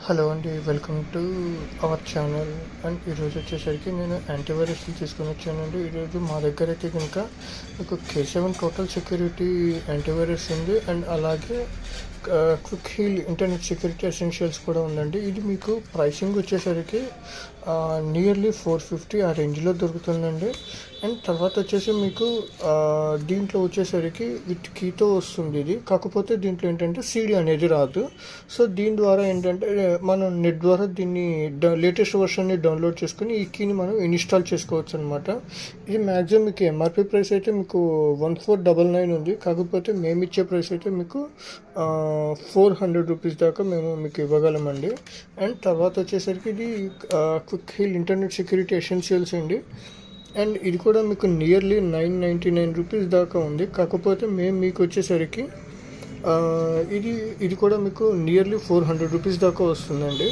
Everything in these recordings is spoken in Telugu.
హలో అండి, welcome to our channel. And ఈరోజు వచ్చేసరికి నేను యాంటీవైరస్ తీసుకొని వచ్చానండి. ఈరోజు మా దగ్గర అయితే కనుక మీకు K7 టోటల్ సెక్యూరిటీ యాంటీవైరస్ ఉంది. అండ్ అలాగే Quick Heal internet security essentials కూడా ఉందండి. ఇది మీకు ప్రైసింగ్ వచ్చేసరికి నియర్లీ 450 ఆ రేంజ్లో దొరుకుతుందండి. అండ్ తర్వాత వచ్చేసి మీకు దీంట్లో వచ్చేసరికి విత్ కీతో వస్తుంది. ఇది కాకపోతే దీంట్లో ఏంటంటే సీడీ అనేది రాదు. సో దీని ద్వారా ఏంటంటే మనం నెట్ ద్వారా దీన్ని లేటెస్ట్ వర్షన్ని డౌన్లోడ్ చేసుకుని ఈ కీని మనం ఇన్స్టాల్ చేసుకోవచ్చు అనమాట. ఇది మ్యాక్సిమం మీకు ఎంఆర్పి ప్రైస్ అయితే మీకు 1499 ఉంది. కాకపోతే మేము ఇచ్చే ప్రైస్ అయితే మీకు 400 రూపీస్ దాకా మేము మీకు ఇవ్వగలమండి. అండ్ తర్వాత వచ్చేసరికి ఇది Quick Heal internet security essentials అండి. అండ్ ఇది కూడా మీకు నియర్లీ 999 రూపీస్ దాకా ఉంది. కాకపోతే మేము మీకు వచ్చేసరికి ఇది కూడా మీకు నియర్లీ 400 రూపీస్ దాకా వస్తుందండి.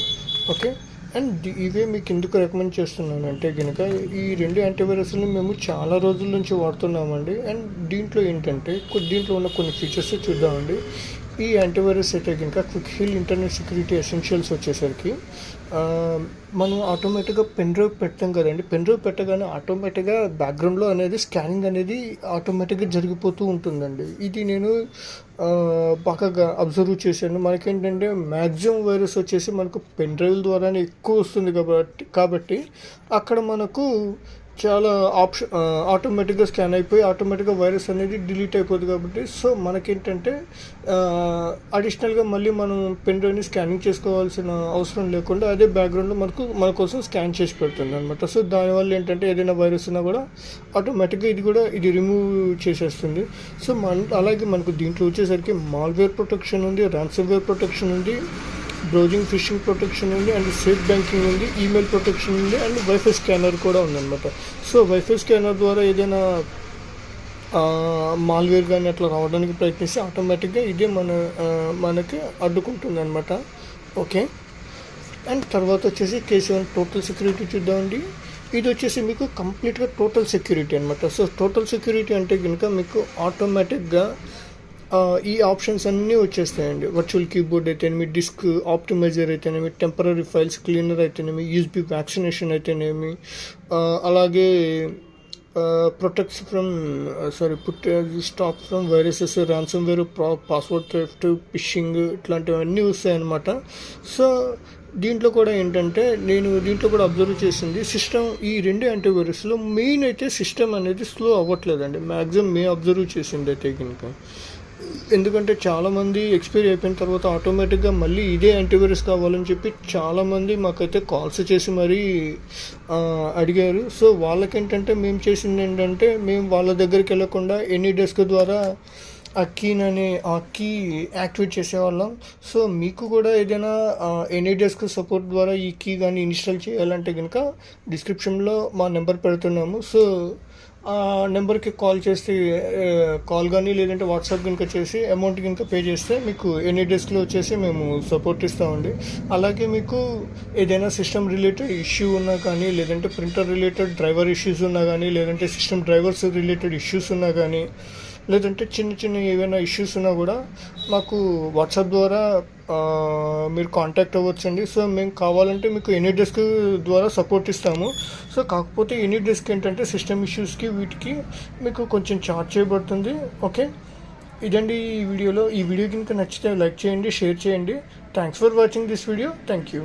ఓకే. అండ్ ఇవే మీకు ఎందుకు రికమెండ్ చేస్తున్నానంటే కనుక ఈ రెండు యాంటీవైరస్ని మేము చాలా రోజుల నుంచి వాడుతున్నామండి. అండ్ దీంట్లో ఏంటంటే దీంట్లో ఉన్న కొన్ని ఫీచర్స్ చూద్దామండి. ఈ యాంటీవైరస్ అయితే కనుక Quick Heal internet security essentials వచ్చేసరికి మనం ఆటోమేటిక్గా పెన్ డ్రైవ్ పెడతాం కదండి. పెన్ డ్రైవ్ పెట్టగానే ఆటోమేటిక్గా బ్యాక్గ్రౌండ్లో అనేది స్కానింగ్ అనేది ఆటోమేటిక్గా జరిగిపోతూ ఉంటుందండి. ఇది నేను బాగా అబ్జర్వ్ చేశాను. మనకేంటంటే మ్యాక్సిమం వైరస్ వచ్చేసి మనకు పెన్ డ్రైవ్ ద్వారానే ఎక్కువ వస్తుంది కాబట్టి అక్కడ మనకు చాలా ఆటోమేటిక్గా స్కాన్ అయిపోయి ఆటోమేటిక్గా వైరస్ అనేది డిలీట్ అయిపోతుంది కాబట్టి సో మనకేంటంటే అడిషనల్గా మళ్ళీ మనం పెన్ డ్రైవ్ని స్కానింగ్ చేసుకోవాల్సిన అవసరం లేకుండా అదే బ్యాక్గ్రౌండ్లో మన కోసం స్కాన్ చేసి పెడుతుంది అనమాట. సో దానివల్ల ఏంటంటే ఏదైనా వైరస్ ఉన్నా కూడా ఆటోమేటిక్గా ఇది రిమూవ్ చేసేస్తుంది. సో అలాగే మనకు దీంట్లో వచ్చేసరికి మాల్వేర్ ప్రొటెక్షన్ ఉంది, ర్యాన్సమ్వేర్ ప్రొటెక్షన్ ఉంది, బ్రౌజింగ్ ఫిషింగ్ ప్రొటెక్షన్ ఉంది, అండ్ సేఫ్ బ్యాంకింగ్ ఉంది, ఈమెయిల్ ప్రొటెక్షన్ ఉంది, అండ్ వైఫై స్కానర్ కూడా ఉందన్నమాట. సో వైఫై స్కానర్ ద్వారా ఏదైనా మాల్వేర్ కానీ అట్లా రావడానికి ప్రయత్నిస్తే ఆటోమేటిక్గా ఇదే మనకి అడ్డుకుంటుంది అనమాట. ఓకే. అండ్ తర్వాత వచ్చేసి K7 టోటల్ సెక్యూరిటీ చూద్దామండి. ఇది వచ్చేసి మీకు కంప్లీట్గా టోటల్ సెక్యూరిటీ అనమాట. సో టోటల్ సెక్యూరిటీ అంటే కనుక మీకు ఆటోమేటిక్గా ఈ ఆప్షన్స్ అన్నీ వచ్చేస్తాయండి. వర్చువల్ కీబోర్డ్ అయితేనేమి, డిస్క్ ఆప్టిమైజర్ అయితేనేమి, టెంపరీ ఫైల్స్ క్లీనర్ అయితేనేమి, యూఎస్బీ వ్యాక్సినేషన్ అయితేనేమి, అలాగే protects from stop from viruses, ransomware, password theft, fishing ఇట్లాంటివన్నీ వస్తాయి అన్నమాట. సో దీంట్లో కూడా ఏంటంటే నేను దీంట్లో కూడా అబ్జర్వ్ చేసింది సిస్టమ్, ఈ రెండు యాంటీవైరస్లో మెయిన్ అయితే సిస్టమ్ అనేది స్లో అవ్వట్లేదండి. మ్యాక్సిమం మేము అబ్జర్వ్ చేసింది అయితే కనుక. ఎందుకంటే చాలామంది ఎక్స్పైరీ అయిపోయిన తర్వాత ఆటోమేటిక్గా మళ్ళీ ఇదే యాంటీవైరస్ కావాలని చెప్పి చాలామంది మాకైతే కాల్స్ చేసి మరీ అడిగారు. సో వాళ్ళకేంటంటే మేము చేసింది ఏంటంటే మేము వాళ్ళ దగ్గరికి వెళ్ళకుండా ఎనీ డెస్క్ ద్వారా ఆ కీ యాక్టివేట్ చేసేవాళ్ళం. సో మీకు కూడా ఏదైనా ఎనీ డెస్క్ సపోర్ట్ ద్వారా ఈ కీ కానీ ఇన్స్టాల్ చేయాలంటే కనుక డిస్క్రిప్షన్లో మా నెంబర్ పెడుతున్నాము. సో ఆ నెంబర్కి కాల్ చేస్తే కాల్ కానీ లేదంటే వాట్సాప్ కనుక చేసి అమౌంట్ కనుక పే చేస్తే మీకు ఎనీ డెస్క్లో వచ్చేసి మేము సపోర్ట్ ఇస్తామండి. అలాగే మీకు ఏదైనా సిస్టమ్ రిలేటెడ్ ఇష్యూ ఉన్నా కానీ, లేదంటే ప్రింటర్ రిలేటెడ్ డ్రైవర్ ఇష్యూస్ ఉన్నా కానీ, లేదంటే సిస్టమ్ డ్రైవర్స్ రిలేటెడ్ ఇష్యూస్ ఉన్నా కానీ, లేదంటే చిన్న ఏవైనా ఇష్యూస్ ఉన్నా కూడా మాకు వాట్సాప్ ద్వారా మీరు కాంటాక్ట్ అవ్వచ్చండి. సో మేము కావాలంటే మీకు ఎనీ డెస్క్ ద్వారా సపోర్ట్ ఇస్తాము. సో కాకపోతే ఎనీ డెస్క్ ఏంటంటే సిస్టమ్ ఇష్యూస్కి వీటికి మీకు కొంచెం ఛార్జ్ చేయబడుతుంది. ఓకే. ఇదండి ఈ వీడియో కనుక నచ్చితే లైక్ చేయండి, షేర్ చేయండి. Thanks for watching this video. Thank you.